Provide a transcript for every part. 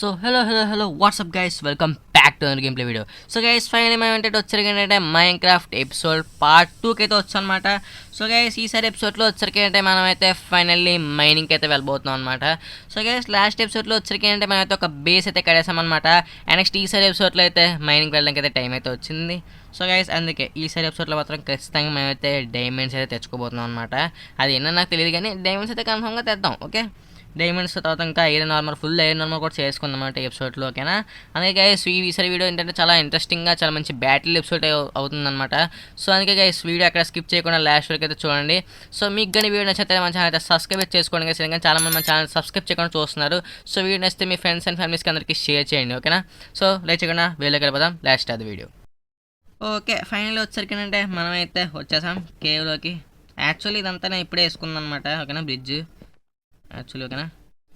So hello WhatsApp guys, welcome back to game play video. So guys, finally మేము వచ్చరికి ఏంటంటే Minecraft episode part 2కి అయితే వచ్చానమాట. So guys, ఈసారి ఎపిసోడ్లో వచ్చరికి అంటే మనమైతే ఫైనల్లీ మైనింగ్కి అయితే వెళ్ళబోతున్నాం అనమాట. సో గైస్, లాస్ట్ ఎపిసోడ్లో వచ్చరికి అంటే మనమైతే ఒక బేస్ అయితే కడేసామన్నమాట. అండ్ నెక్స్ట్ ఈసారి ఎపిసోడ్లో అయితే మైనింగ్కి వెళ్ళడానికి అయితే టైం అయితే వచ్చింది. సో గైస్, అందుకే ఈసారి ఎపిసోడ్లో మాత్రం ఖచ్చితంగా మేమైతే డైమండ్స్ అయితే తెచ్చుకోబోతున్నాం అనమాట. అది ఏంటో నాకు తెలియదు కానీ డైమండ్స్ అయితే కన్ఫర్మ్గా తెద్దాం. ఓకే, డైమండ్స్ తర్వాత ఇంకా iron armour, full iron armour కూడా చేసుకుందాం అన్నమాట ఎపిసోడ్లో. ఓకేనా? అందుకే గైస్, ఈసారి వీడియో ఏంటంటే చాలా ఇంట్రెస్టింగ్గా, చాలా మంచి బ్యాటిల్ ఎపిసోడ్ అవుతుందన్నమాట. సో అందుకే గైస్, వీడియో అక్కడ స్కిప్ చేయకుండా లాస్ట్ వరకు అయితే చూడండి. సో మీకు కానీ వీడియో నచ్చితే మన ఛానల్ అయితే సబ్స్క్రైబ్ చేసుకోండి గైస్, ఎందుకంటే చాలా మంది మన ఛానల్ సబ్స్క్రైబ్ చేయకుండా చూస్తున్నారు. సో వీడియో నచ్చితే మీ ఫ్రెండ్స్ అండ్ ఫ్యామిలీస్కి అందరికీ షేర్ చేయండి. ఓకేనా? సో లేచకుండా వీడియోకి వెళ్ళిపోదాం. లాస్ట్ అది వీడియో. ఓకే, ఫైనల్ వచ్చరికి అంటే మనమైతే వచ్చేసాం కేవ్లోకి. యాక్చువల్లీ ఇదంతా నేను ఇప్పుడే వేసుకున్నాను అనమాట. ఓకేనా? Bridge actually. ఓకేనా?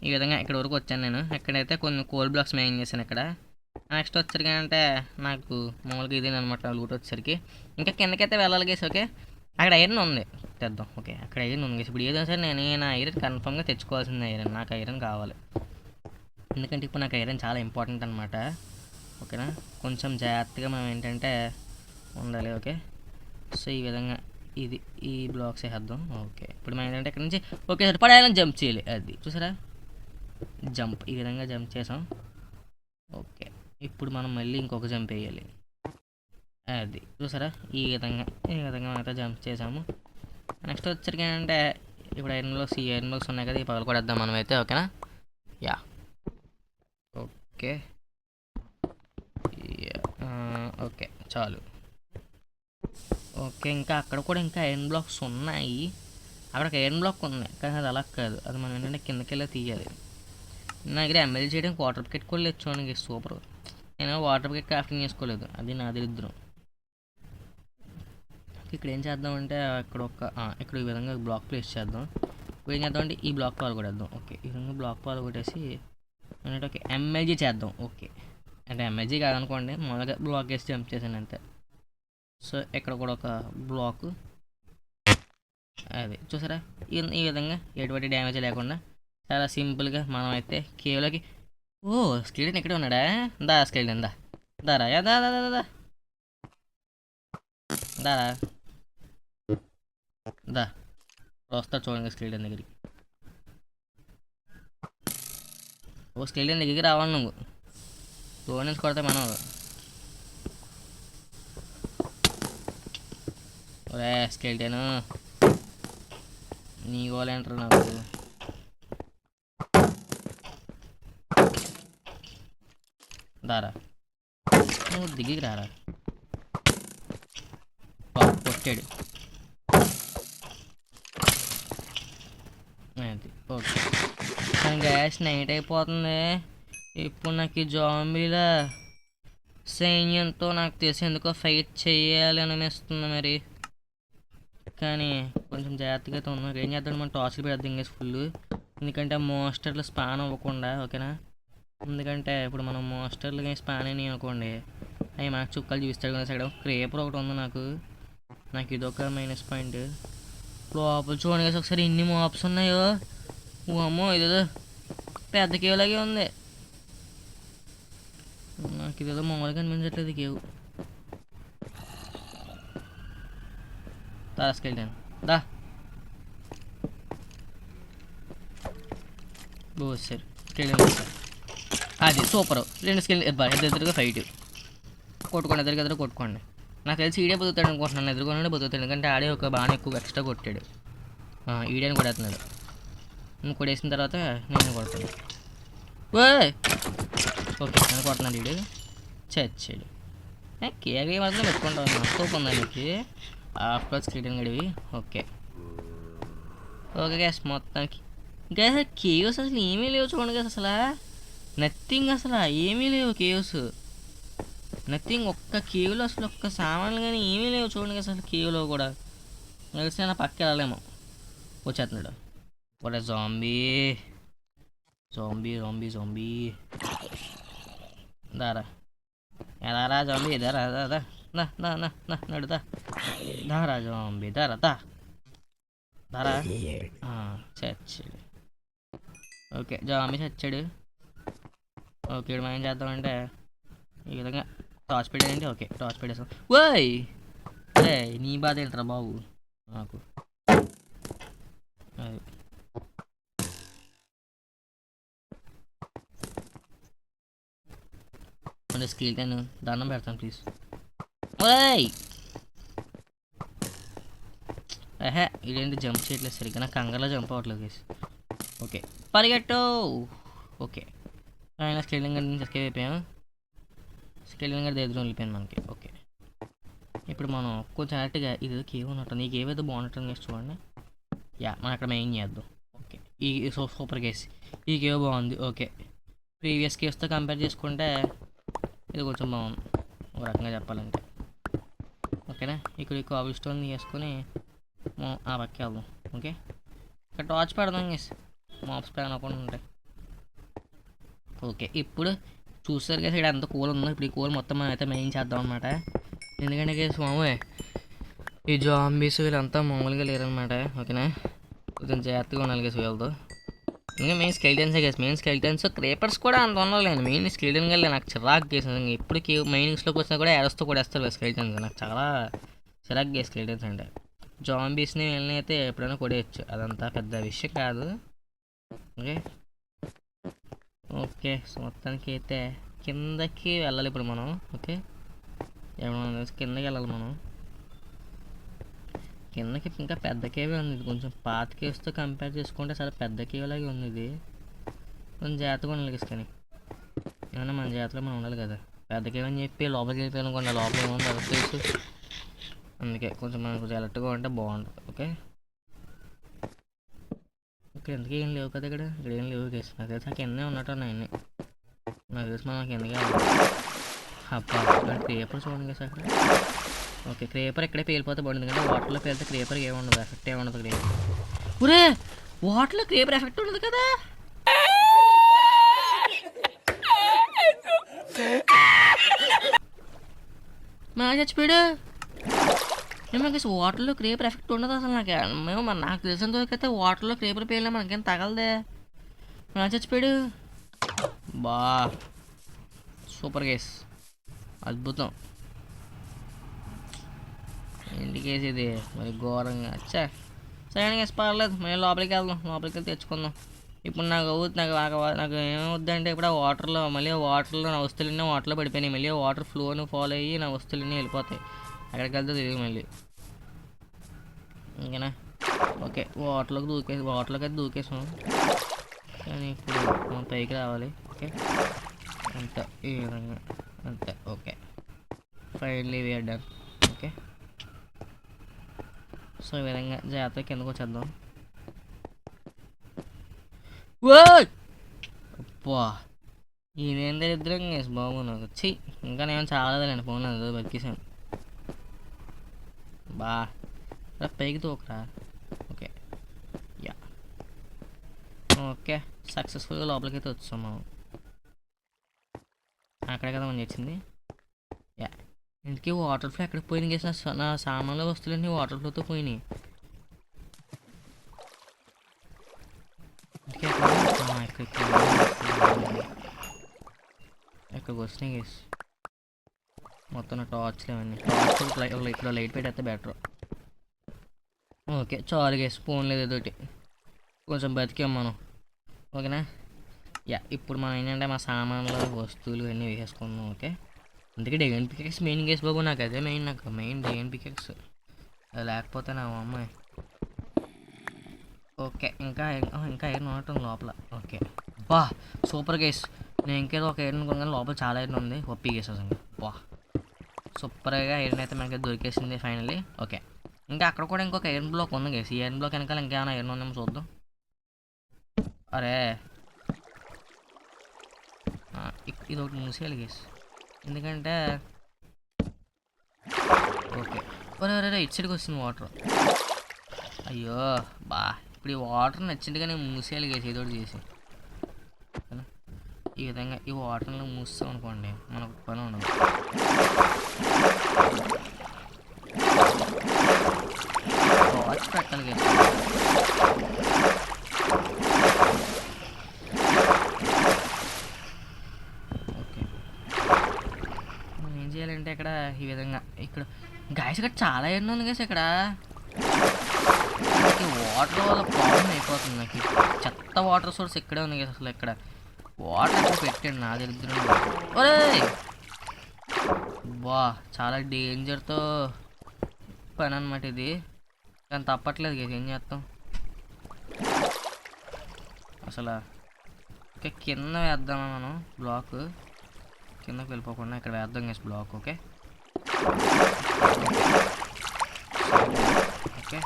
ఈ విధంగా ఇక్కడ వరకు వచ్చాను నేను. ఎక్కడైతే కొన్ని కోల్ బ్లాక్స్ మెయిన్ చేశాను ఇక్కడ. నెక్స్ట్ వచ్చరికి అంటే నాకు మామూలుగా ఇదేనమాట లూట్ వచ్చేసరికి. ఇంకా కిందకైతే వెళ్ళాలి గేసి. ఓకే, అక్కడ ఐరన్ ఉంది, తెద్దాం. ఓకే, అక్కడ ఐరన్ ఉంది గేసి. ఇప్పుడు ఏదైనా సరే నేను ఐరన్ కన్ఫర్మ్గా తెచ్చుకోవాల్సింది. ఐరన్, నాకు ఐరన్ కావాలి, ఎందుకంటే ఇప్పుడు నాకు ఐరన్ చాలా ఇంపార్టెంట్ అనమాట. ఓకేనా? కొంచెం జాగ్రత్తగా మనం ఏంటంటే ఉండాలి. ఓకే, సో ఈ విధంగా ఈ బ్లాక్స్ వేసేద్దాం. ఓకే, ఇప్పుడు మనం ఏంటంటే ఇక్కడ నుంచి ఓకే సార్ పడేయాలని జంప్ చేయాలి. అది చూసారా, జంప్. ఈ విధంగా జంప్ చేసాం. ఓకే, ఇప్పుడు మనం మళ్ళీ ఇంకొక జంప్ వేయాలి. అది చూసారా, ఈ విధంగా మనం అయితే జంప్ చేసాము. నెక్స్ట్ వచ్చరికి ఏంటంటే ఇప్పుడు ఐరన్ బ్లాక్స్ ఉన్నాయి కదా, ఈ పగలు కూడా వేద్దాం మనం అయితే. ఓకేనా? యా, ఓకే ఓకే చాలు. ఓకే, ఇంకా అక్కడ కూడా ఇంకా ఐరన్ బ్లాక్స్ ఉన్నాయి. అక్కడికి ఐరన్ బ్లాక్ ఉన్నాయి కానీ అది అలా కాదు, అది మనం ఏంటంటే కిందకి వెళ్ళి తీయాలి. నా దగ్గర ఎమ్మెల్యే చేయడానికి వాటర్ బకెట్ కూడా లేదు చూడండి, సూపర్. నేను వాటర్ బకెట్ క్రాఫ్టింగ్ చేసుకోలేదు, అది నా దరిద్రం. ఇక్కడ ఏం చేద్దామంటే ఇక్కడ ఈ విధంగా బ్లాక్ ప్లేస్ చేద్దాం. ఇప్పుడు ఏం చేద్దామంటే ఈ బ్లాక్ పాలు కొట్టేద్దాం. ఓకే, ఈ విధంగా బ్లాక్ పాలు కొట్టేసి అంటే ఓకే ఎంఎల్జీ చేద్దాం. ఓకే, అంటే ఎంఎల్జీ కాదనుకోండి, మొదలుగా బ్లాక్ వేసి జంప్ చేశాను అంతే. సో ఇక్కడ కూడా ఒక బ్లాక్, అది చూసారా, ఈ విధంగా ఎటువంటి డ్యామేజ్ లేకుండా చాలా సింపుల్గా మనం అయితే కేవలకి. ఓ, స్కెలిటన్ ఇక్కడే ఉన్నాడా? దా స్కెలిటన్, దారా దారా దా వస్తా చూడండి స్కెలిటన్ దగ్గరికి. ఓ, స్కెలిటన్ దగ్గరికి రావాలి నువ్వు. నుంచి కొడితే మనం ఒరే స్కెలిటన్, నీ గోలేంటారు నాకు. దారా నువ్వు దిగికి రారా. కొట్టాడు. అది ఓకే, కానీ గ్యాస్ నైట్ అయిపోతుంది. ఇప్పుడు నాకు ఈ జాంబీల సైన్యంతో నాకు తెలిసి ఎందుకో ఫైట్ చేయాలి అనిపిస్తుంది మరి. కానీ కొంచెం జాగ్రత్తగా అయితే ఉన్నాం. ఏం చేద్దాం, మనం టార్చ్లు పెడదాం ఇంకేసి ఫుల్, ఎందుకంటే మోస్టర్లు స్పాన్ అవ్వకుండా. ఓకేనా? ఎందుకంటే ఇప్పుడు మనం మోస్టర్లు కానీ స్పాన్ అయినాయి అనుకోండి, అవి మనకు చుక్కలు చూపిస్తాడు కదా. సైడ్ క్రేపర్ ఒకటి ఉంది నాకు ఇదొక మైనస్ పాయింట్. లోపల చూడండి కదా ఒకసారి ఎన్ని మాప్స్ ఉన్నాయో. అమ్మో, ఇదేదో పెద్ద కేవ్లాగే ఉంది. నాకు ఇదేదో మామూలుగా అనిపించట్లేదు కేవ్. దాసుకెళ్ళాను దా సార్ స్కెలిటన్ సార్. అది సూపర్. రెండు ఎదురుగా ఫైట్ కొట్టుకోండి, ఎదురు కొట్టుకోండి. నాకు తెలిసి ఈడే బతుకుతాడు అనుకుంటున్నాను, ఎదురుకొనే బతుకుతాడు, ఎందుకంటే ఆడే ఒక బాగా ఎక్కువ ఎక్స్ట్రా కొట్టాడు. ఈడేని కొడేస్తున్నాడు. నువ్వు కొడేసిన తర్వాత నేను కొడతాను. ఓకే, నేను కొడుతున్నాడు ఈడు. చచ్చాడు. కేవీ మాత్రం పెట్టుకుంటాను, సూప్ ఉందా నీకు ఆఫ్కోర్స్ స్కెలిటన్ గడివి. ఓకే గ్యాస్, మొత్తానికి గ్యాస్ కేవ్స్ అసలు ఏమీ లేవు చూడండి గ్యాస్. అసలు నథింగ్, అసలు ఏమీ లేవు కేవ్స్, నథింగ్. ఒక్క కేవ్లో అసలు ఒక్క సామాన్లు కానీ ఏమీ లేవు చూడండి అసలు కేవ్లో కూడా. తెలిసి నా పక్క వెళ్ళలేము. వచ్చేస్తున్నాడు ఒక జాంబీ. దారా జాంబీ, దారా నడుదా దారా జాంబీ, దారా చచ్చాడు. ఓకే, జాంబీ చచ్చాడు. ఓకే ఇప్పుడు మనం ఏం చేద్దామంటే ఈ విధంగా టాస్ పెట్టానంటే ఓకే టాస్ పెట్టేసాం. ఓయ్ అరే నీ బాధ ఏంట్రా బాబు నాకు అది అంటే స్క్రీన్ టైన్ దండం పెడతాను ప్లీజ్. ఓయ్ ఏహే ఇదేంటి జంప్ చేయట్లేదు సరిగ్గా, నాకు కంగారులో జంప్ అవ్వట్లేదు గైస్. ఓకే పరిగెట్టు. ఓకే ఆయన స్కేలింగ్ గార్డ్ నుంచి ఎస్కేప్ అయిపోయాం. స్కేలింగ్ గార్డ్ దగ్గర వెళ్ళిపోయాను మనకి. ఓకే ఇప్పుడు మనం కొంచెం అరటిగా ఇది కేవ్ ఉన్నట్టు, నీకు ఏవైతే బాగున్నట్టు గైస్ చూడండి. యా మనం అక్కడ మెయిన్ చేద్దాం. ఓకే ఈ సూపర్ గైస్ ఈ కేవ్ బాగుంది. ఓకే ప్రీవియస్ కేవ్స్తో కంపేర్ చేసుకుంటే ఇది కొంచెం బాగుంది ఒక రకంగా చెప్పాలంటే. ఓకేనా ఇక్కడ ఈ కాబుల్ స్టోన్ వేసుకొని మనం ఆ పక్క వెళ్దాం. ఓకే ఇక్కడ టార్చ్ పెడదాం గైస్, మాప్స్ ప్యాన్ అకౌంట్ ఉంటాయి. ఓకే ఇప్పుడు చూస్తారు కదా ఇక్కడ ఎంత కూల్ ఉందో. ఇప్పుడు ఈ కూల్ మొత్తం మనం అయితే మెయిన్ చేద్దాం అనమాట. ఎందుకంటే గైస్ మామూలు ఈ జాంబీస్ వీళ్ళంతా మామూలుగా లేరనమాట. ఓకేనా కొంచెం జాగ్రత్తగా ఉండాలి గైస్ వీళ్ళతో. ఇంకా మెయిన్ స్కెలిటన్సే గైస్, మెయిన్ స్కెలిటన్స్. క్రేపర్స్ కూడా అంత ఉండలేదు. మెయిన్ స్కెలిటన్ గల్లే నాకు చిరాకు గేసి. ఎప్పటికీ మెయిన్స్లోకి వచ్చినా కూడా ఎరస్తో కూడా వేస్తారు స్కెలిటన్స్. నాకు చాలా చిరాకు గేస్ స్కెలిటన్స్ అంటే. జాంబీస్ని వీళ్ళని అయితే ఎప్పుడైనా కొడేయచ్చు, అదంతా పెద్ద విషయం కాదు. ఓకే ఓకే సో మొత్తానికి అయితే కిందకి వెళ్ళాలి ఇప్పుడు మనం. ఓకే ఏమన్నా కిందకి వెళ్ళాలి మనం. కిందకి ఇంకా పెద్ద కేవే ఉంది. ఇది కొంచెం పాత కేవ్స్తో కంపేర్ చేసుకుంటే చాలా పెద్ద కేవ్ లాగే ఉంది. ఇది కొంచెం జాగ్రత్తగా ఉండాలి కానీ ఏమన్నా మన జాగ్రత్తలో మనం ఉండాలి కదా. పెద్ద కేవ్ అని చెప్పి లోపలికి వెళ్ళిపోయాను అనుకోండి, లోపల ఏముంది ఎవరికి తెలుసు. అందుకే కొంచెం మనం కొంచెం అలర్ట్గా ఉంటే బాగుంటుంది. ఓకే ఇక్కడ ఎందుకు ఏం లేవు కదా, ఇక్కడ ఏం లేవు కేసు. నాకు తెలిసి నాకు ఎన్నే ఉన్నట్టు ఉన్నాయన్నీ. నాకు తెలిసి మనకి ఎందుకే అబ్బా క్రేపర్ చూడండి కదా అక్కడ. ఓకే క్రేపర్ ఇక్కడే పేలిపోతే బాగుంటుంది, కానీ వాటర్లో పేలితే క్రేపర్ ఏముండదు, ఎఫెక్ట్ ఏముండదు. క్రేపర్ ఒరే వాటర్లో క్రేపర్ ఎఫెక్ట్ ఉండదు కదా. మా చచ్చిపోయాడు ఏమో గైస్, వాటర్లో క్రేపర్ ఎఫెక్ట్ ఉండదు అసలు. నాకు తెలిసినంత వరకు అయితే వాటర్లో క్రేపర్ పేలినా మనకేం తగలదే. నా చచ్చిపోయాడు. బా సూపర్ గైస్, అద్భుతం. ఏంటి కేసు ఇది మరి ఘోరంగా. అచ్చా సరే గైస్ పర్లేదు, మళ్ళీ లోపలికి వెళ్దాం. లోపలికి వెళ్ళి తెచ్చుకుందాం. ఇప్పుడు నాకు ఏమవుద్దంటే ఇప్పుడు ఆ వాటర్లో మళ్ళీ వాటర్లో నా వస్తువులన్నీ వాటర్లో పడిపోయినాయి. మళ్ళీ వాటర్ ఫ్లోని ఫాలో అయ్యి నా వస్తువులన్నీ వెళ్ళిపోతాయి. ఎక్కడికి వెళ్తే తెలియదు మళ్ళీ. ఇంకేనా ఓకే వాటర్లోకి అయితే దూకేసాం. కానీ ఇప్పుడు మనం పైకి రావాలి. ఓకే అంతే ఈ విధంగా అంతే. Okay finally we are done. Okay so ఈ విధంగా జాగ్రత్తగా కిందకు వచ్చేద్దాం. అబ్బా ఇదేం దరిద్రం కేసు బాబు నాకు. వచ్చి ఇంకా నేను చాలలేండి ఫోన్లో ఏదో బతికేసాను. బా పైకి తోకరా. ఓకే యా ఓకే సక్సెస్ఫుల్గా లోపలికి అయితే వచ్చాం మనం. అక్కడే కదా మనం తెచ్చింది. యా ఇందుకే వాటర్ ఫ్లో ఎక్కడికి పోయింది కేసు. నా సామాన్లు వస్తువులన్నీ వాటర్ ఫ్లోతో పోయినాయి. ఎక్కడికి వచ్చినాయి కేసు మొత్తం టార్చ్లు ఇవన్నీ. టార్చ్ ఇక్కడ లైట్ పెట్టేస్తే బెటర్. ఓకే చాలు గేస్ ఫోన్ లేదు ఏదోటి కొంచెం బతికాం మనం. ఓకేనా యా ఇప్పుడు మనం ఏంటంటే మా సామాన్లు వస్తువులు అన్నీ వేసుకుందాం. ఓకే అందుకే డైగన్ పికెక్స్ మెయిన్ గేస్ బాబు. నాకు అదే మెయిన్, నాకు మెయిన్ డైగన్ పికెక్స్. అది లేకపోతే నా అమ్మాయి. ఓకే ఇంకా ఐరన్ ఉండటం లోపల. ఓకే బా సూపర్ గేస్. నేను ఇంకేదో ఒక ఐరన్ కొనగానే లోపల చాలా ఐరన్ ఉంది. ఒప్పి గేస్ అసలు బా సూపర్గా ఐరన్ అయితే మనకి దొరికేసింది ఫైనల్లీ. ఓకే ఇంకా అక్కడ కూడా ఇంకొక ఐరన్ బ్లాక్ ఉంది గేస్. ఈ ఐరన్ బ్లాక్ వెనకాల ఇంకేమైనా ఐరన్ ఉందేమో చూద్దాం. అరే ఇది ఒకటి మూసేయాలి గేస్, ఎందుకంటే ఓకే ఒరే ఇటు సైడ్కి వస్తుంది వాటర్. అయ్యో బా ఇప్పుడు ఈ వాటర్ నచ్చిందిగా నేను మూసేయాలి గేస్ ఏదో ఒకటి చేసి. ఈ విధంగా ఈ వాటర్లో మూస్తాం అనుకోండి మనకు పని ఉండదు. వాచ్ పెట్టాలి గేస్. చేయాలంటే ఇక్కడ ఈ విధంగా ఇక్కడ గాయస్ ఇక్కడ చాలా ఎండ ఉంది గైస్ ఇక్కడ వాటర్ వల్ల ప్రాబ్లం అయిపోతుంది నాకు చెత్త వాటర్ సోర్స్ ఇక్కడే ఉంది గైస్ అసలు ఇక్కడ వాటర్ ఇక్కడ పెట్టండి నా దరిద్రం ఒరే బా చాలా డేంజర్తో పని అనమాట ఇది కానీ తప్పట్లేదు గైస్ ఏం చేస్తాం అసలు ఓకే కింద వేద్దామా మనం బ్లాక్ కిందకి వెళ్ళిపోకుండా ఇక్కడ వేద్దాం guys block okay okay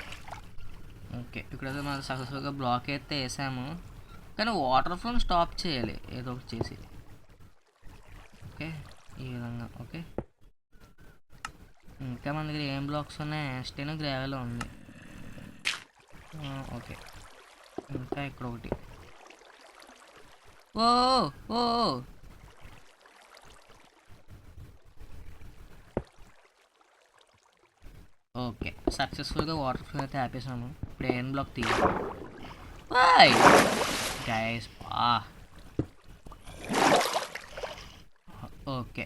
okay ఇక్కడైతే మనం సక్సెస్ఫుల్గా బ్లాక్ అయితే వేసాము కానీ వాటర్ ఫ్లోని స్టాప్ చేయాలి ఏదో ఒకటి చేసి ఓకే ఈ విధంగా ఓకే ఇంకా మన దగ్గర ఏం బ్లాక్స్ ఉన్నాయి స్టెన్ గ్రావెల్ ఉంది ఓకే ఇంకా ఇక్కడ ఒకటి ఓ ఓ ఓకే సక్సెస్ఫుల్గా వాటర్ ఫ్లో అయితే ఆపేసాము ఇప్పుడు ఏం బ్లాక్ తీయాలి గైస్ ఓకే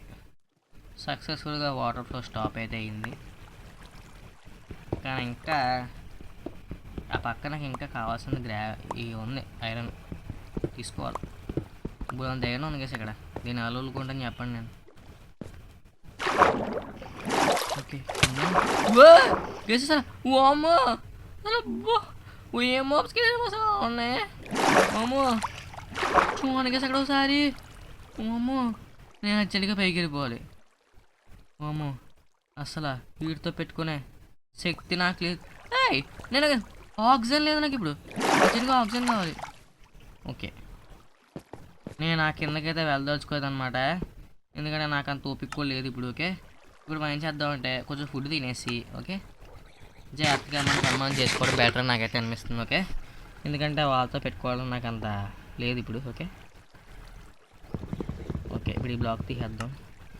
సక్సెస్ఫుల్గా వాటర్ ఫ్లో స్టాప్ అయితే అయింది కానీ ఇంకా ఆ పక్కన ఇంకా కావాల్సిన ఇవి ఉంది ఐరన్ తీసుకోవాలి ఇప్పుడు అంత ఐరన్ ఉంది కదా ఇక్కడ దీన్ని అలుకుంటాను చెప్పండి నేను ఓకే గేసి సార్ ఓ అమ్మ ఏ మోప్స్కి ఉన్నాయి అమ్మో చూడండి గేసి అక్కడ ఒకసారి అమ్మో నేను అర్జెంట్గా పైకి వెళ్ళిపోవాలి అమ్మో అసలు వీటితో పెట్టుకునే శక్తి నాకు లేదు నేను ఆక్సిజన్ లేదు నాకు ఇప్పుడు అర్జెంట్గా ఆక్సిజన్ కావాలి ఓకే నేను ఆ కిందకైతే వెళ్ళదలుచుకోలేదు అనమాట ఎందుకంటే నాకు అంత ఓపిక లేదు ఇప్పుడు ఓకే ఇప్పుడు మనం ఏం చేద్దామంటే కొంచెం ఫుడ్ తినేసి ఓకే జాగ్రత్తగా మనం కన్మానం చేసుకోవడం బెటర్ నాకైతే అనిపిస్తుంది ఓకే ఎందుకంటే వాళ్ళతో పెట్టుకోవడం నాకు అంత లేదు ఇప్పుడు ఓకే ఓకే ఇప్పుడు ఈ బ్లాక్ తీసేద్దాం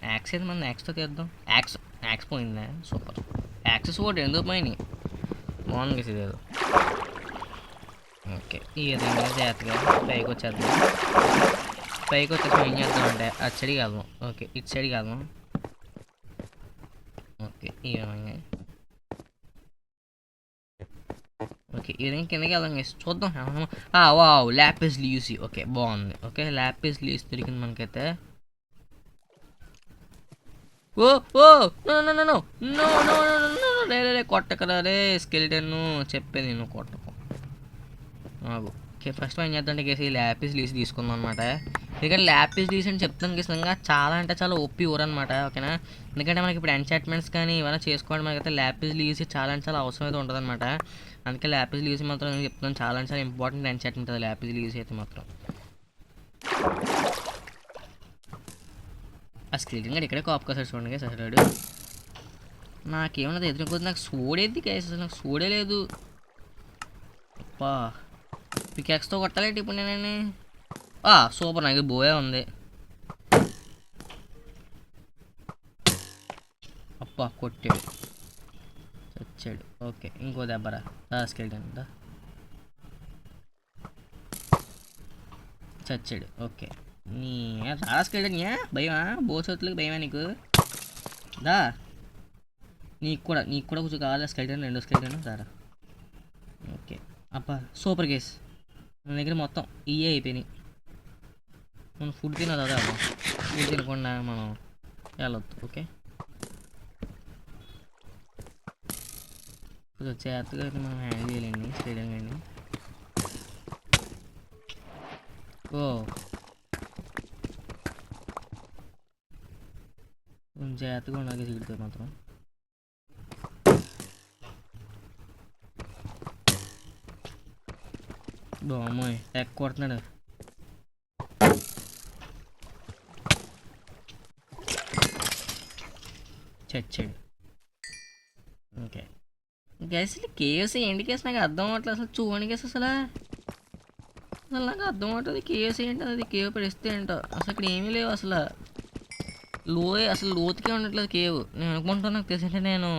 యాక్స్ అయితే మనం యాక్స్తో తీద్దాం యాక్స్ పోయిందా సూపర్ యాక్సెస్ ఒకటి ఎందుకు పోయినాయి బాగుంది కదా ఇదేదో ఓకే ఈ విధంగా జాగ్రత్తగా పైకి వచ్చేద్దాం పైకి వచ్చేసి ఏం చేద్దాం అంటే అటు సైడ్కి వెళ్దాం ఓకే ఇటు సైడ్కి వెళ్దాం ఓకే ఈ విధంగా ఓకే ఈ విధంగా కిందకి వెళ్దాం చూద్దాం వావ్ ల్యాపిస్ లీయూసి ఓకే బాగుంది ఓకే ల్యాపిస్ లీయూసి దొరికింది మనకైతే oh oh no no no no no no no రే కొట్టకరా రే స్కెలిటన్ చెప్పేది నేను కొట్టకు ఓకే ఫస్ట్ ఏం చేద్దాం కేసు ల్యాపిస్ లీసి తీసుకుందాం అనమాట ఎందుకంటే ల్యాపిస్ లీసి అని చెప్తాను నిజంగా చాలా అంటే చాలా ఒప్పి ఊరనమాట ఓకేనా ఎందుకంటే మనకి ఇప్పుడు ఎన్చాట్మెంట్స్ కానీ ఇవన్నీ చేసుకోవడం మనకైతే ల్యాపిస్ లీసి చాలా అంటే చాలా అవసరం అయితే ఉంటుంది అనమాట అందుకే ల్యాపిస్ లీసి మాత్రం నేను చెప్తున్నాను చాలా అంటే చాలా ఇంపార్టెంట్ ఎన్చాట్మెంట్ అది ల్యాపిస్ లీసి అయితే మాత్రం ఆ స్క్రీన్ కూడా ఇక్కడే కాప్ కాసాడు చూడండి గైస్ అసలు నాకేమన్నది ఎదురుకోదు నాకు సోడేది గైస్ అసలు నాకు సోడే లేదు అప్పా పికాక్స్తో కొట్టాలేంటి ఇప్పుడు నేనండి సూపర్ నాకు బోయే ఉంది అప్పా కొట్టాడు చచ్చాడు ఓకే ఇంకో దెబ్బరా రాసుకెళ్ళాను చచ్చాడు ఓకే నీ రాసుకెళ్ళాను భయమా బోసోతులకు భయమా నీకు దా నీకు కూడా కొంచెం కావాలి స్కెల్టన్ రెండో స్కెల్టన్ దారా ఓకే అబ్బా సూపర్ కేస్ మన దగ్గర మొత్తం ఇవే అయిపోయినాయి మనం ఫుడ్ తినదా ఫుడ్ తినకుండా మనం వెళ్ళొద్దు ఓకే కొంచెం జాగ్రత్తగా అయితే మనం హ్యాండిల్ చేయాలండి స్టేడియం అండి కొంచెం జాగ్రత్తగా ఉండాలి సిగుడితో మాత్రం బామ్మోయ్ టెక్ కొడుతున్నాడు చచ్చాడు ఓకే గ్యాస్ కేఎస్ ఏంటి కేసు నాకు అర్థం అవ్వట్లేదు అసలు చూడండి కేసు అసలు నాకు అర్థం అవుతుంది కేఎస్ ఏంటి అది కేవ్ పడిస్తే ఏంటో అసలు ఇక్కడ ఏమీ లేవు అసలు అసలు లోతుకే ఉండట్లేదు కేవ్ నేను అనుకుంటాను నాకు తెలిసింటే నేను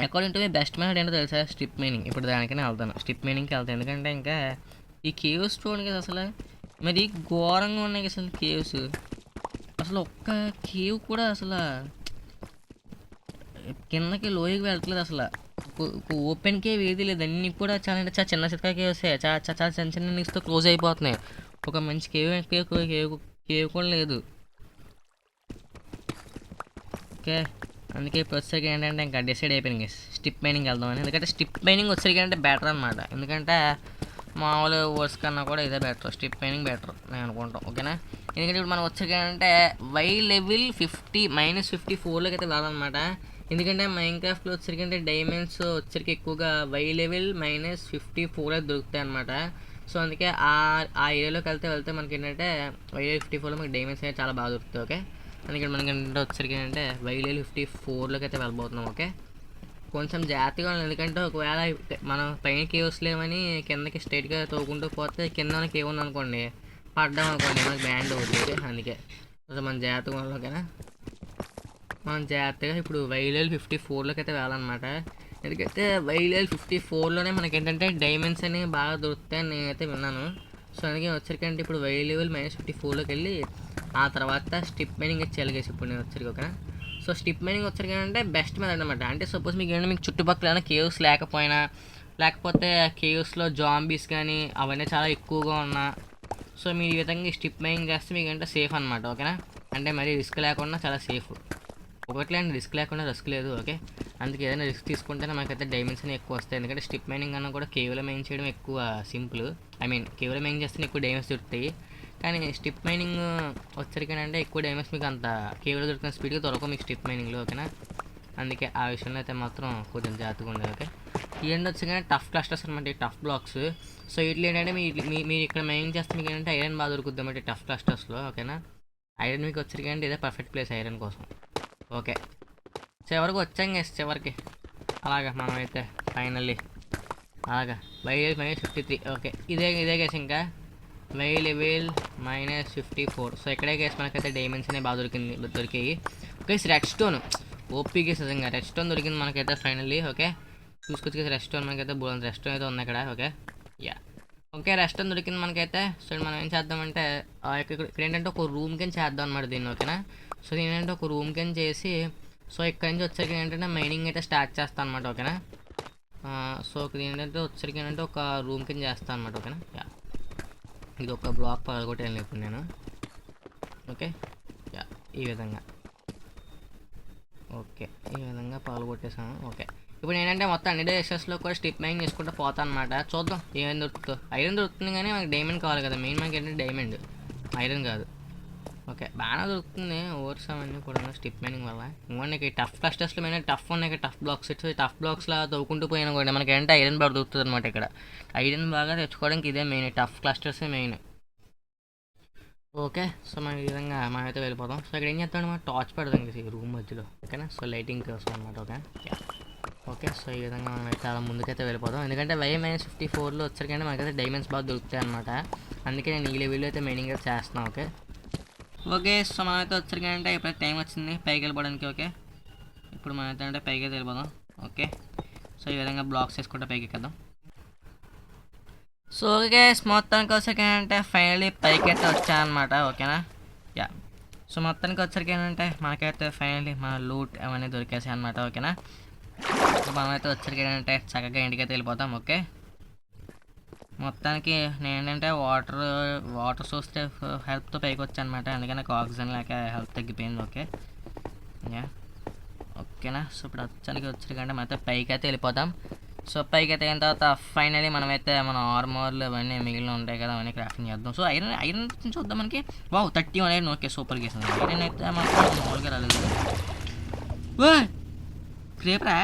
అకార్డింగ్ టు బెస్ట్ మెథడ్ ఏంటో తెలుసా స్ట్రిప్ మైనింగ్ ఇప్పుడు దానికనే వెళ్తాను స్ట్రిప్ మైనింగ్కి వెళ్తాను ఎందుకంటే ఇంకా ఈ కేవ్స్ చూడండి కదా అసలు మరి ఘోరంగా ఉన్నాయి అసలు కేవ్స్ అసలు ఒక్క కేవ్ కూడా అసలు కిందకి లోయకి వెళ్ళట్లేదు అసలు. ఓపెన్ కేవ్ ఏది లేదు, అన్నీ కూడా చాలా అంటే చాలా చిన్న చిన్న కేవ్స్, చాలా చాలా చాలా చిన్న చిన్న నీస్తో క్లోజ్ అయిపోతున్నాయి. ఒక మంచి కేవ్ కేవ్ కేవ్ కేవ్ కూడా లేదు. ఓకే, అందుకే ఇప్పుడు వచ్చేసరికి ఏంటంటే ఇంకా డిసైడ్ అయిపోయింది స్టిప్ మైనింగ్ వెళ్దామని. ఎందుకంటే స్టిప్ మైనింగ్ వచ్చేసరికి అంటే బెటర్ అనమాట. ఎందుకంటే మామూలు వర్డ్స్ కన్నా కూడా ఇదే బెటర్, స్టిప్ మైనింగ్ బెటర్ నేను అనుకుంటాం. ఓకేనా, ఎందుకంటే ఇప్పుడు మనం వచ్చేసరికి అంటే వై లెవెల్ 50 -54లోకి అయితే వెళ్ళాలన్నమాట. ఎందుకంటే మైన్క్రాఫ్ట్లో వచ్చేసరికి అంటే డైమండ్స్ వచ్చేసరికి ఎక్కువగా వై లెవెల్ -54 అయితే దొరుకుతాయి అనమాట. సో అందుకే ఆ ఏరియాలోకి వెళ్తే మనకి ఏంటంటే వై లెవెల్ 54లో మనకి డైమండ్స్ అయితే చాలా బాగా దొరుకుతాయి. ఓకే, అందుకని మనకి ఏంటంటే వచ్చేసరికి అంటే వై లెవెల్ 54లోకి అయితే వెళ్ళబోతున్నాం. ఓకే, కొంచెం జాగ్రత్తగా ఉండాలి. ఎందుకంటే ఒకవేళ మనం పైన కేవ్స్ లేవని కిందకి స్ట్రైట్గా తోకుంటూ పోతే కింద కేవ్ ఉంది అనుకోండి, పడ్డాం అనుకోండి మనకి బ్యాండ్ అవుతుంది. అందుకే కొంచెం మనం జాగ్రత్తగా ఉండాలి. ఓకేనా, మనం జాగ్రత్తగా ఇప్పుడు వై లెవెల్ 54లోకి అయితే వెళ్ళాలన్నమాట. ఎందుకంటే వై లెవెల్ 54లోనే మనకి ఏంటంటే డైమండ్స్ అనేవి బాగా దొరుకుతాయని నేనైతే విన్నాను. సో అందుకే వచ్చరికంటే ఇప్పుడు వై లెవెల్ -54లోకి వెళ్ళి ఆ తర్వాత స్టిప్ మైనింగ్ అయితే చెలగేసి ఇప్పుడు నేను వచ్చరికి. ఓకేనా, సో స్టిప్ మైనింగ్ వచ్చరికంటే బెస్ట్ మెథడ్ అనమాట. అంటే సపోజ్ మీకు ఏంటంటే మీకు చుట్టుపక్కల ఏమైనా కేవ్స్ లేకపోతే కేవ్స్లో జాంబీస్ కానీ అవన్నీ చాలా ఎక్కువగా ఉన్నా, సో మీరు ఈ విధంగా స్టిప్ మైనింగ్ చేస్తే మీకు అంటే సేఫ్ అనమాట. ఓకేనా, అంటే మరీ రిస్క్ లేకుండా చాలా సేఫ్. ఒకట్లే అండి, రిస్క్ లేకుండా రిస్క్ లేదు. ఓకే, అందుకే ఏదైనా రిస్క్ తీసుకుంటేనే మనకైతే డైమండ్స్ అని ఎక్కువ వస్తాయి. ఎందుకంటే స్టిప్ మైనింగ్ అన్నా కూడా కేవలం మైన్ చేయడం ఎక్కువ సింపుల్. కేవలం మైన్ చేస్తే ఎక్కువ డైమండ్స్ దొరుకుతాయి. కానీ స్టిప్ మైనింగ్ వచ్చరికనంటే ఎక్కువ డైమండ్స్ మీకు అంత కేవలం దొరుకుతున్న స్పీడ్గా దొరకవు మీకు స్టిప్ మైనింగ్లో. ఓకేనా, అందుకే ఆ విషయంలో అయితే మాత్రం కొంచెం జాగ్రత్తగా ఉండదు. ఓకే, ఇవన్నీ వచ్చి కానీ టఫ్ క్లస్టర్స్ అనమాట, టఫ్ బ్లాక్స్. సో ఇట్లా ఏంటంటే మీరు ఇక్కడ మైనింగ్ చేస్తే మీకు ఏంటంటే ఐరన్ బాగా దొరుకుద్ది అన్నమాట టఫ్ క్లస్టర్స్లో. ఓకేనా, ఐరన్ మీకు వచ్చరికంటే ఇదే పర్ఫెక్ట్ ప్లేస్ ఐరన్ కోసం. ఓకే, చివరికి వచ్చాం గేస్, చివరికి అలాగా మనమైతే ఫైనల్లీ అలాగా వై లెవెల్ -53. ఓకే, ఇదే గేస్ ఇంకా వై లెవెల్ -54. సో ఇక్కడే గేస్ మనకైతే డైమండ్స్ అనేవి బాగా దొరికాయి. Okay, redstone OP guys, నిజంగా రెడ్ స్టోన్ దొరికింది మనకైతే ఫైనల్లీ. ఓకే, చూసుకొచ్చి రెడ్ స్టోన్ మనకైతే బోల్ రెడ్ స్టోన్ అయితే ఉంది ఇక్కడ. Okay, yeah, okay, redstone దొరికింది మనకైతే. సో మనం ఏం చేద్దామంటే ఇక్కడ ఏంటంటే ఒక రూమ్ కింద చేద్దాం అనమాట దీన్ని. ఓకేనా, సో ఏంటంటే ఒక రూమ్ కింద చేసి సో ఇక్కడ నుంచి వచ్చరికి ఏంటంటే మైనింగ్ అయితే స్టార్ట్ చేస్తాను అనమాట. ఓకేనా, సో ఇక్కడ ఏంటంటే వచ్చరికి ఏంటంటే ఒక రూమ్ కింద చేస్తాను అనమాట. ఓకేనా, యా, ఇది ఒక బ్లాక్ పగలగొట్టాను ఇప్పుడు నేను. ఓకే, యా, ఈ విధంగా. ఓకే, ఈ విధంగా పగలగొట్టేసాను. ఓకే, ఇప్పుడు ఏంటంటే మొత్తం అన్ని డేషెస్లో కూడా స్టిప్ మైనింగ్ చేసుకుంటూ పోతాను అనమాట. చూద్దాం ఏమైనా దొరుకుతుందో. ఐరన్ దొరుకుతుంది కానీ మనకి డైమండ్ కావాలి కదా, మెయిన్ మనకి ఏంటంటే డైమండ్, ఐరన్ కాదు. ఓకే, బాగానే దొరుకుతుంది ఓవర్స్ అవన్నీ కూడా స్టిప్ మైనింగ్ వల్ల. ఇంకోటి టఫ్ క్లస్టర్స్లో మెయిన్ టఫ్ ఉన్నాయి, టఫ్ బ్లాక్స్. టఫ్ బ్లాక్స్లో తవ్వుకుంటూ పోయినా కూడా మనకి ఏంటంటే ఐరన్ బాగా దొరుకుతుంది అనమాట. ఇక్కడ ఐరన్ బాగా తెచ్చుకోవడానికి ఇదే మెయిన్, టఫ్ క్లస్టర్సే మెయిన్. ఓకే, సో మనం ఈ విధంగా మనమైతే వెళ్ళిపోతాం. సో ఇక్కడ ఏం చేస్తాం అనమాట, టార్చ్ పెడదాం ఈ రూమ్ మధ్యలో. ఓకేనా, సో లైటింగ్ కోసం అనమాట. ఓకే, ఓకే, సో ఈ విధంగా మనమైతే చాలా ముందుకైతే వెళ్ళిపోతాం. ఎందుకంటే వై -54లో వచ్చరికంటే మనకైతే డైమండ్స్ బాగా దొరుకుతాయి అనమాట. అందుకే నేను ఈ లెవెల్లో అయితే మైనింగ్ అయితే చేస్తున్నాను. ఓకే, ఓకే, సో మనమైతే వచ్చరికంటే ఇప్పుడైతే టైం వచ్చింది పైకి వెళ్ళిపోవడానికి. ఓకే, ఇప్పుడు మనమైతే అంటే పైకి అయితే వెళ్ళిపోదాం. ఓకే, సో ఈ విధంగా బ్లాక్స్ వేసుకుంటే పైకి ఎక్కేద్దాం. సో ఓకే, మొత్తానికి వచ్చరికి ఏంటంటే ఫైనల్లీ పైకి అయితే వచ్చాయన్నమాట. ఓకేనా, యా, సో మొత్తానికి వచ్చరికి ఏంటంటే మనకైతే ఫైనల్లీ మన లూట్ అవన్నీ దొరికేసాయి అనమాట. ఓకేనా, సో మనమైతే వచ్చరికి ఏంటంటే చక్కగా ఇంటికైతే వెళ్ళిపోతాం. ఓకే, మొత్తానికి నేను ఏంటంటే వాటర్ సోర్స్ హెల్ప్తో పైకి వచ్చాను అనమాట. అందుకని నాకు ఆక్సిజన్ లేక హెల్త్ తగ్గిపోయింది. ఓకే, యా, ఓకేనా, సో ఇప్పుడు వచ్చరికంటే మనమైతే పైకి అయితే వెళ్ళిపోతాం. సో పైకి అయితే అయిన తర్వాత ఫైనలీ మనమైతే మన ఆర్మర్లు అవన్నీ మిగిలిన ఉంటాయి కదా, అవన్నీ క్రాఫ్టింగ్ చేద్దాం. సో ఐరన్ చూద్దాం మనకి. Wow, 31 iron. ఓకే, సూపర్ గేసింది. ఐరన్ అయితే మనకు మామూలుగా రాలేదు. క్రేపరా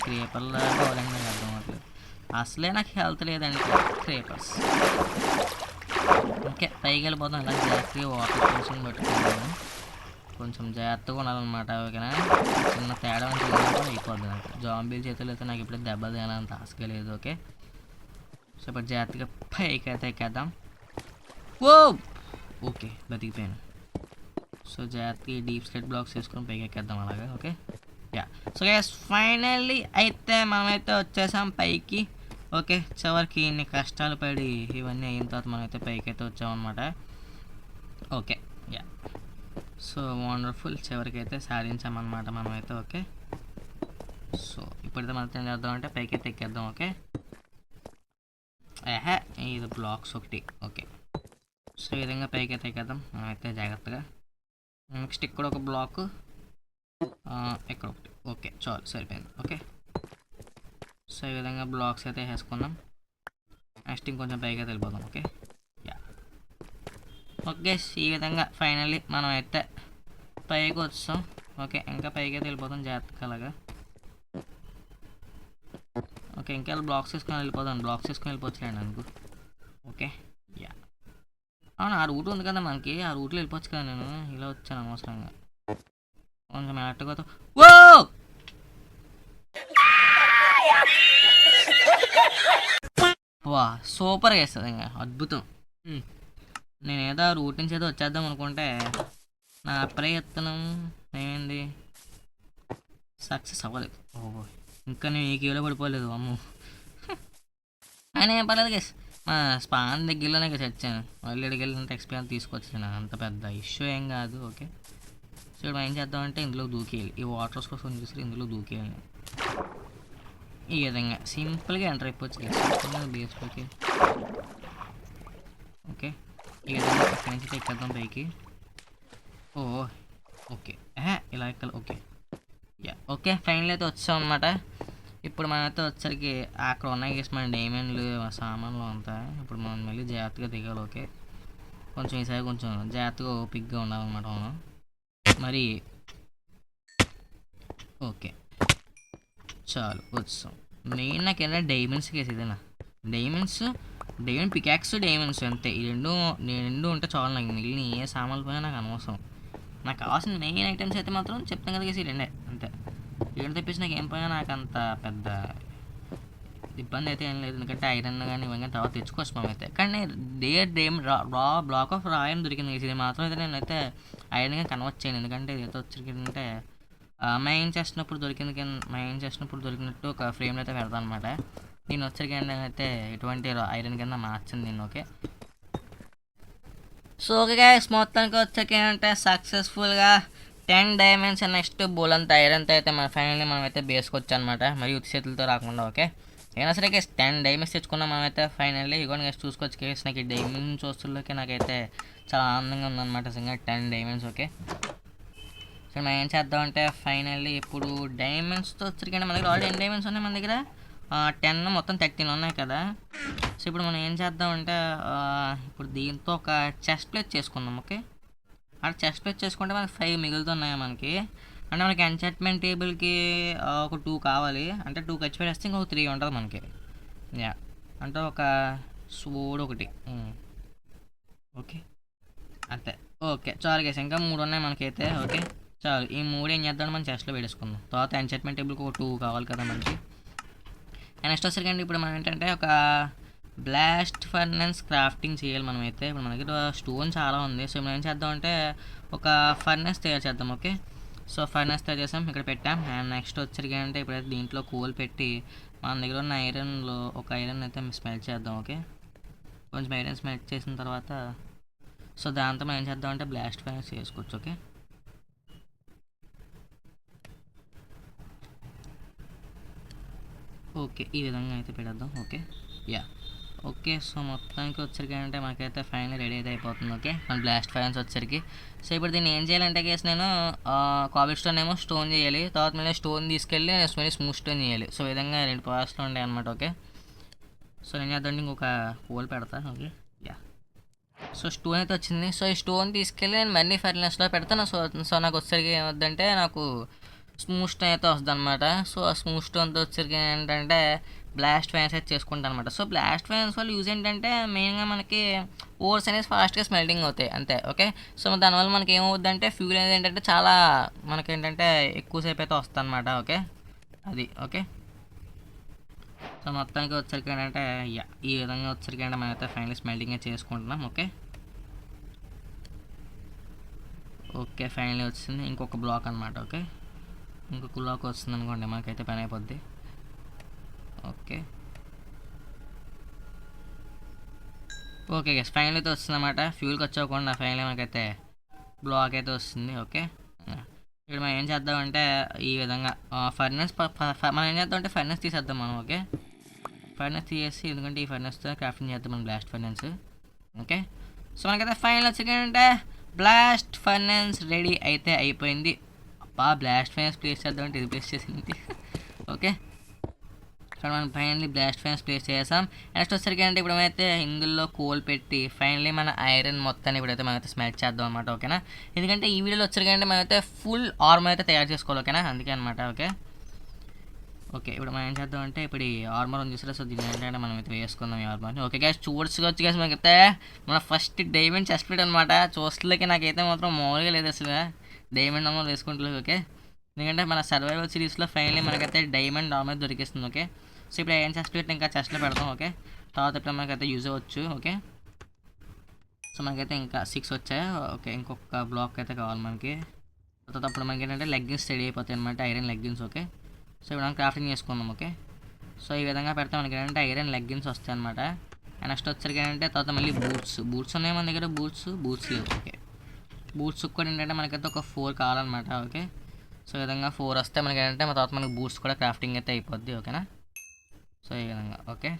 క్రేపర్లా కావాలండి, నాకు అర్థం అవ్వట్లేదు. అసలే నాకు హెల్త్ లేదండి క్రేపర్స్. ఓకే, పైకి వెళ్ళిపోతాం. ఇలా జాగ్రత్తగా వాటర్ కోసం పట్టుకుంటాను, కొంచెం జాగ్రత్తగా ఉండాలన్నమాట. ఓకేనా, చిన్న తేడా అని అయిపోద్ది నాకు. జాంబీల చేతులు అయితే నాకు ఇప్పుడు దెబ్బలు తినాలంత ఆశగా లేదు. ఓకే, సో ఇప్పుడు జాగ్రత్తగా పైకి అయితే ఎక్కేద్దాం. ఓ ఓకే, బతికిపోయాను. సో జాగ్రత్తగా డీప్ స్లెట్ బ్లాక్స్ వేసుకొని పైకి ఎక్కేద్దాం అలాగా. Okay, yeah, so guys finally అయితే మనమైతే వచ్చేసాం పైకి. ఓకే, చివరికి ఇన్ని కష్టాలు పడి ఇవన్నీ అయిన తర్వాత మనమైతే పైకి అయితే వచ్చామన్నమాట. ఓకే. యా. సో వండర్ఫుల్, చివరికైతే సాధించామన్నమాట మనమైతే. ఓకే, సో ఇప్పుడైతే మనం ఏం చేద్దామంటే పైకైతే ఎక్కేద్దాం. ఓకే, ఏహే ఇది బ్లాక్స్ ఒకటి. ఓకే, సో ఈ విధంగా పైకైతే ఎక్కేద్దాం మనమైతే జాగ్రత్తగా. నెక్స్ట్ ఇక్కడ ఒక బ్లాక్, ఇక్కడ ఒకటి. ఓకే, చాలు, సరిపోయింది. ఓకే, సో ఈ విధంగా బ్లాక్స్ అయితే వేసుకుందాం. నెక్స్ట్ ఇంకొంచెం పైకి అయితే వెళ్ళిపోదాం. Okay, yeah. ఓకే, ఈ విధంగా ఫైనల్లీ మనం అయితే పైకి వచ్చాం. ఓకే, ఇంకా పైకి అయితే వెళ్ళిపోతాం జాగ్రత్తగా అలాగా. ఓకే, ఇంకా బ్లాక్స్ తీసుకొని వెళ్ళిపోదాం. బ్లాక్స్ తీసుకొని వెళ్ళిపోవచ్చులేండి అనుకో. Okay, yeah. అవును, ఆ రూట్ ఉంది కదా మనకి, ఆ రూట్లో వెళ్ళిపోవచ్చు కదా. నేను ఇలా వచ్చాను అనవసరంగా. కొంచెం అట్టుగా. ఓ వా, సూపర్గా వేస్తుంది, ఇంకా అద్భుతం. నేనేదో రూట్ నుంచి ఏదో వచ్చేద్దాం అనుకుంటే నా ప్రయత్నం ఏమైంది, సక్సెస్ అవ్వలేదు. ఓహో, ఇంకా నేను ఈ కీలో పడిపోలేదు. అమ్మో, ఆయన ఏం పర్లేదు గేస్, మా స్పాన్ దగ్గరలోనే చచ్చాను. మళ్ళీ ఇక్కడికి వెళ్ళినంత ఎక్స్పీరియన్స్ తీసుకొచ్చాను, అంత పెద్ద ఇష్యూ ఏం కాదు. ఓకే, సో ఇప్పుడు ఏం చేద్దామంటే ఇందులో దూకేయాలి. ఈ వాటర్స్ కోసం చూసి ఇందులో దూకేయాలి. ఈ విధంగా సింపుల్గా ఎంటర్ అయిపోవచ్చు బేస్లోకి. ఓకే, ఈ విధంగా ఇక్కడి నుంచి ఎక్కేద్దాం పైకి. ఓ ఓకే, ఇలా ఎక్కాలి. Okay, yeah. ఓకే, ఫైనల్ అయితే వచ్చాం అనమాట. ఇప్పుడు మనమైతే వచ్చరికి అక్కడ ఉన్నాయి మన డైమండ్లు సామాన్లు అంతా. ఇప్పుడు మనం మళ్ళీ జాగ్రత్తగా దిగాలి. ఓకే, కొంచెం ఈసారి కొంచెం జాగ్రత్తగా ఓపిక్గా ఉండాలన్నమాట మనం మరి. ఓకే, చాలు వచ్చాం. మెయిన్ నాకు ఏంటంటే డైమండ్స్ కేసు ఇదేనా, డైమండ్ పికాక్స్, డైమండ్స్ అంతే. ఈ రెండు ఉంటే చాలు నాకు. మిగిలిన ఏ సామాన్లు పోయినా నాకు అనవసరం. నాకు కావాల్సిన మెయిన్ ఐటమ్స్ అయితే మాత్రం చెప్తాను కదా కేసు, ఈ రెండే అంతే. ఏడు తెప్పించి నాకు ఏం పోయినా నాకు అంత పెద్ద ఇబ్బంది అయితే ఏం లేదు. ఎందుకంటే ఐరన్ కానీ ఇవన్నీ తర్వాత తెచ్చుకోవచ్చు మేమైతే. కానీ రా బ్లాక్ ఆఫ్ రాయన్ దొరికింది ఇది మాత్రం అయితే నేనైతే ఐరన్గా కన్వర్ట్ చేయను. ఎందుకంటే ఏదైతే వచ్చిందంటే మైన్ చేసినప్పుడు దొరికినట్టు ఒక ఫ్రేమ్లో అయితే పెడతాను అనమాట. దీన్ని వచ్చరికి అయితే ఎటువంటి ఐరన్ కింద మార్చింది దీన్ని. ఓకే, సో ఓకే గైస్, మొత్తానికి వచ్చాక ఏంటంటే సక్సెస్ఫుల్గా 10 డైమండ్స్ అండ్ నెక్స్ట్ బోలంత ఐరన్తో అయితే మన ఫైనల్లీ మనమైతే బేసుకొచ్చు అనమాట. మరి ఉత్తి చేతులతో రాకుండా. ఓకే, అయినా సరే కేసు 10 డైమండ్స్ తెచ్చుకున్నాం మనమైతే ఫైనల్లీ. ఇగోని కేసు చూసుకోవచ్చు కేసు, నాకు ఈ డైమండ్స్ చూస్తుల్లోకి నాకైతే చాలా ఆనందంగా ఉందన్నమాట నిజంగా 10 డైమండ్స్. ఓకే, సో మనం ఏం చేద్దామంటే ఫైనల్లీ ఇప్పుడు డైమండ్స్తో వచ్చరికంటే మన దగ్గర ఆల్రెడీ ఎన్ని డైమండ్స్ ఉన్నాయి మన దగ్గర, 10 మొత్తం 13 ఉన్నాయి కదా. సో ఇప్పుడు మనం ఏం చేద్దామంటే ఇప్పుడు దీంతో ఒక చెస్ట్ ప్లేస్ చేసుకుందాం. ఓకే, అక్కడ చెస్ట్ ప్లేస్ చేసుకుంటే మనకి 5 మిగులుతున్నాయి మనకి. అంటే మనకి ఎన్చాట్మెంట్ టేబుల్కి ఒక 2 కావాలి. అంటే 2 ఖర్చు పెట్టేస్తే ఇంకొక 3 ఉంటుంది మనకి. యా, అంటే ఒక స్వోడ్ ఒకటి. ఓకే, అంతే. ఓకే, చాలు కేసు, ఇంకా 3 ఉన్నాయి మనకైతే. ఓకే, చాలు. ఈ 3 ఏం చేద్దాం మనం చెస్ట్లో పెట్టేసుకుందాం. తర్వాత ఎన్చాట్మెంట్ టేబుల్కి ఒక 2 కావాలి కదా మనకి. నెక్స్ట్ వచ్చేసరికి ఇప్పుడు మనం ఏంటంటే ఒక బ్లాస్ట్ ఫర్నెన్స్ క్రాఫ్టింగ్ చేయాలి మనమైతే. ఇప్పుడు మన దగ్గర స్టోన్ చాలా ఉంది. సో మనం ఏం చేద్దామంటే ఒక ఫర్నెస్ తయారు చేద్దాం. ఓకే, సో ఫర్నెస్ తయారు చేసాం, ఇక్కడ పెట్టాం. అండ్ నెక్స్ట్ వచ్చరికి అంటే ఇప్పుడైతే దీంట్లో కోల్ పెట్టి మన దగ్గర ఉన్న ఐరన్లో ఒక ఐరన్ అయితే స్మెల్ట్ చేద్దాం. ఓకే, కొంచెం ఐరన్ స్మెల్ట్ చేసిన తర్వాత సో దాంతో మనం ఏం చేద్దామంటే బ్లాస్ట్ ఫర్నెస్ చేసుకోవచ్చు. ఓకే, ఓకే, ఈ విధంగా అయితే పెడదాం. Okay, yeah. ఓకే, సో మొత్తానికి వచ్చరికి అంటే మనకైతే ఫైనల్ రెడీ అయితే అయిపోతుంది. ఓకే, మన బ్లాస్ట్ ఫైన్స్ వచ్చరికి. సో ఇప్పుడు దీన్ని ఏం చేయాలంటే కేసు నేను కాబుల్ స్టోన్ ఏమో స్టోన్ చేయాలి, తర్వాత మళ్ళీ స్టోన్ తీసుకెళ్ళి మళ్ళీ స్మూత్ స్టోన్ చేయాలి. సో విధంగా 2 ప్రాసెస్లో ఉంటాయి అనమాట. ఓకే, సో నేను చేద్దాం ఇంకొక హోల్ పెడతాను. Okay, yeah. సో స్టోన్ అయితే వచ్చింది. సో ఈ స్టోన్ తీసుకెళ్ళి నేను మళ్ళీ ఫర్నెస్లో పెడతాను. సో నాకు వచ్చరికి ఏమవుద్దంటే నాకు స్మూత్ స్టోన్ అయితే వస్తుంది అనమాట. సో ఆ స్మూత్ స్టోన్తో వచ్చరికి ఏంటంటే బ్లాస్ట్ ఫైన్స్ అయితే చేసుకుంటాను అనమాట. సో బ్లాస్ట్ ఫైన్స్ వల్ల యూజ్ ఏంటంటే మెయిన్గా మనకి ఓర్స్ అనేది ఫాస్ట్గా స్మెల్టింగ్ అవుతాయి అంతే. ఓకే, సో దానివల్ల మనకి ఏమవుద్దంటే ఫ్యూల్ అనేది ఏంటంటే చాలా మనకేంటంటే ఎక్కువసేపు అయితే వస్తుంది అనమాట. ఓకే, అది. ఓకే, సో మొత్తానికి వచ్చరికి ఏంటంటే ఈ విధంగా వచ్చరికి అంటే మనమైతే ఫైనల్ స్మెల్టింగ్ చేసుకుంటున్నాం. ఓకే, ఓకే, ఫైనల్ వచ్చింది ఇంకొక బ్లాక్ అనమాట. ఓకే, ఇంకొక బ్లాక్ వస్తుంది అనుకోండి మనకైతే పని అయిపోద్ది. ఓకే, ఓకే గైస్ ఫైనల్ అయితే వస్తుందన్నమాట. ఫ్యూల్కి వచ్చాకుండా ఫైనల్ మనకైతే బ్లాక్ అయితే వస్తుంది. ఓకే ఇక్కడ మనం ఏం చేద్దామంటే ఈ విధంగా ఫర్నెస్ మనం ఏం చేద్దామంటే ఫర్నెస్ తీసేద్దాం మనం. ఓకే ఫర్నెస్ తీసేసి ఎందుకంటే ఈ ఫర్నెస్తో క్రాఫ్టింగ్ చేద్దాం మనం బ్లాస్ట్ ఫర్నెస్. ఓకే సో మనకైతే ఫైనల్ వచ్చేకంటే బ్లాస్ట్ ఫర్నెన్స్ రెడీ అయితే అయిపోయింది. అబ్బా బ్లాస్ట్ ఫర్నెస్ ప్లేస్ చేద్దామంటే ఇది ప్లేస్ చేసింది. ఓకే ఇక్కడ మనం ఫైనల్లీ బ్లాస్ట్ ఫర్నెస్ ప్లేస్ చేసాం. నెక్స్ట్ వచ్చేసరికి అంటే ఇప్పుడు అయితే ఇందులో కోల్ పెట్టి ఫైనల్లీ మన ఐరన్ మొత్తాన్ని ఇప్పుడైతే మనమైతే స్మెల్ట్ చేద్దాం అనమాట. ఓకేనా ఎందుకంటే ఈ వీడియోలో వచ్చరికి అంటే మనమైతే ఫుల్ ఆర్మర్ అయితే తయారు చేసుకోవాలి. ఓకేనా అందుకే అనమాట. ఓకే ఓకే ఇప్పుడు మనం ఏం చేద్దాం అంటే ఇప్పుడు ఈ ఆర్మర్ ఉంది చూసారా. సో దీన్ని ఏంటంటే మనం అయితే వేసుకుందాం ఈ ఆర్మర్ని. ఓకే గ్యాస్ చూడొచ్చు గ్యాస్ మనకైతే మన ఫస్ట్ డైమండ్ చెస్ట్ ప్లేట్ అనమాట. చూస్తలేక నాకైతే మాత్రం మామూలుగా లేదు అసలు డైమండ్ ఆర్మర్ వేసుకుంటలేదు. ఓకే ఎందుకంటే మన సర్వైవల్ సిరీస్లో ఫైనల్లీ మనకైతే డైమండ్ ఆర్మర్ దొరికిస్తుంది. ఓకే సో ఇప్పుడు ఏం చెస్ట్ ప్లేట్ ఇంకా చెస్ట్లో పెడతాం. ఓకే తర్వాత ఇప్పుడు మనకైతే యూజ్ అవ్వచ్చు. ఓకే సో మనకైతే ఇంకా 6 వచ్చాయి. ఓకే ఇంకొక బ్లాక్ అయితే కావాలి మనకి. తర్వాత అప్పుడు మనకి ఏంటంటే లెగ్గిన్స్ రెడీ అయిపోతాయి అనమాట, ఐరన్ లెగ్గిన్స్. ఓకే సో ఇప్పుడు మనం క్రాఫ్టింగ్ చేసుకుందాం. ఓకే సో ఈ విధంగా పెడితే మనకి ఏంటంటే ఐరన్ లెగ్గిన్స్ వస్తాయి అనమాట. నెక్స్ట్ వచ్చరికి ఏంటంటే తర్వాత మళ్ళీ బూట్స్ ఉన్నాయి మన దగ్గర. బూట్స్ లేవు. ఓకే బూట్స్ కూడా ఏంటంటే మనకైతే ఒక 4 కావాలన్నమాట. ఓకే సో ఈ విధంగా 4 వస్తే మనకి ఏంటంటే తర్వాత మనకి బూట్స్ కూడా క్రాఫ్టింగ్ అయితే అయిపోద్ది. ఓకేనా సో ఈ విధంగా. ఓకే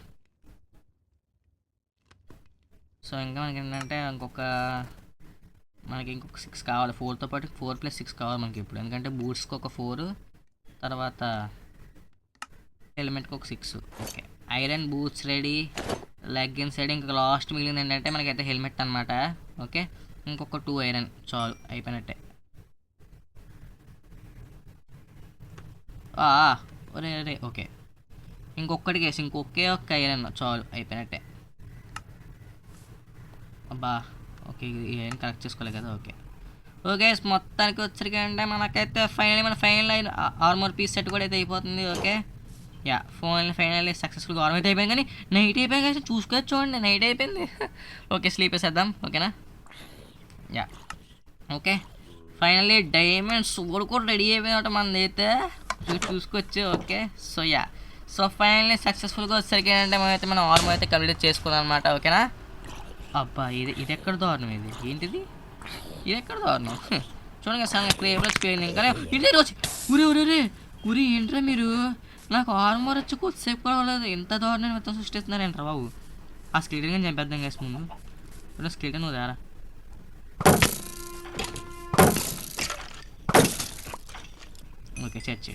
సో ఇంకా మనకి ఏంటంటే మనకి ఇంకొక 6 కావాలి. 4తో పాటు 4 + 6 కావాలి మనకి ఇప్పుడు. ఎందుకంటే బూట్స్కి ఒక 4 తర్వాత హెల్మెట్కి ఒక 6. Okay iron boots ready, leggings ready. ఇంకా లాస్ట్ మిగిలింది ఏంటంటే మనకైతే హెల్మెట్ అనమాట. ఓకే ఇంకొక 2 ఐరన్ చాలు అయిపోయినట్టే. ఒరే అరే ఓకే ఇంకొకటి కేసు ఇంకొకే ఒక్క ఐరన్ చాలు అయిపోయినట్టే. అబ్బా ఓకే ఈ ఐరన్ కలెక్ట్ చేసుకోలేదు కదా. ఓకే ఓకే మొత్తానికి వచ్చరికి అంటే మనకైతే మన ఫైనల్ ఆర్మర్ పీస్ సెట్ కూడా అయితే అయిపోతుంది. ఓకే యా ఫైనల్లీ సక్సెస్ఫుల్గా ఆర్మర్ అయితే అయిపోయింది. కానీ నైట్ అయిపోయింది కదా చూసుకోవచ్చు చూడండి నైట్ అయిపోయింది. ఓకే స్లీప్ వేసేద్దాం. ఓకేనా యా ఓకే ఫైనల్లీ డైమండ్ సోడ్ కూడా రెడీ అయిపోయిందట మనది అయితే చూసుకోవచ్చు. ఓకే సో ఫైనల్లీ సక్సెస్ఫుల్గా వచ్చేసరికి ఏంటంటే మనమైతే మన ఆర్మర్ అయితే కంప్లీట్ చేసుకున్నాం అనమాట. ఓకేనా అబ్బా ఇది ఎక్కడ దారుణం ఏంటిది ఇది ఎక్కడ దారుణం చూడండి సార్ క్రేవ్లో ఇంకా ఇంటి వచ్చి ఉరి ఏంట్రా మీరు నాకు ఆర్మర్ వచ్చి కొద్దిసేపు కూడా లేదు. ఎంత దారుణం మొత్తం సృష్టిస్తున్నారు ఏంట్రా బాబు. ఆ స్కెలిటన్ కానీ చంపేద్దాం కేసు ముందు. స్కెలిటన్ నువ్వు దారా. Okay church.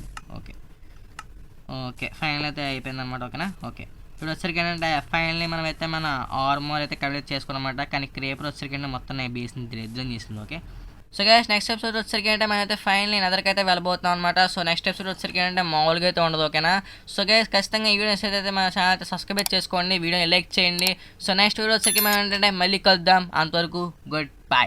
ఓకే ఫైనల్ అయితే అయిపోయింది అనమాట. ఓకేనా ఓకే ఇప్పుడు వచ్చరికి ఏంటంటే ఫైనల్లీ మనం అయితే మన ఆర్మర్ అయితే కంప్లీట్ చేసుకున్నమాట. కానీ క్రేపర్ వచ్చరికి మొత్తం నేను బేస్ని డ్రెడ్జింగ్ చేసింది. Okay so guys next episode వచ్చరికి అంటే మనమైతే ఫైనల్లీ నదర్కైతే వెళ్ళబోతున్నాం అనమాట. సో నెక్స్ట్ ఎపిసోడ్ వచ్చరికి అంటే మామూలుగా అయితే ఉండదు. ఓకేనా సో గైస్ ఖచ్చితంగా ఈ వీడియో అయితే మన ఛానల్ అయితే సబ్స్క్రైబ్ చేసుకోండి, వీడియోని లైక్ చేయండి. సో నెక్స్ట్ వీడియో వచ్చరికి మనం ఏంటంటే మళ్ళీ కలుద్దాం. అంతవరకు గుడ్ బై.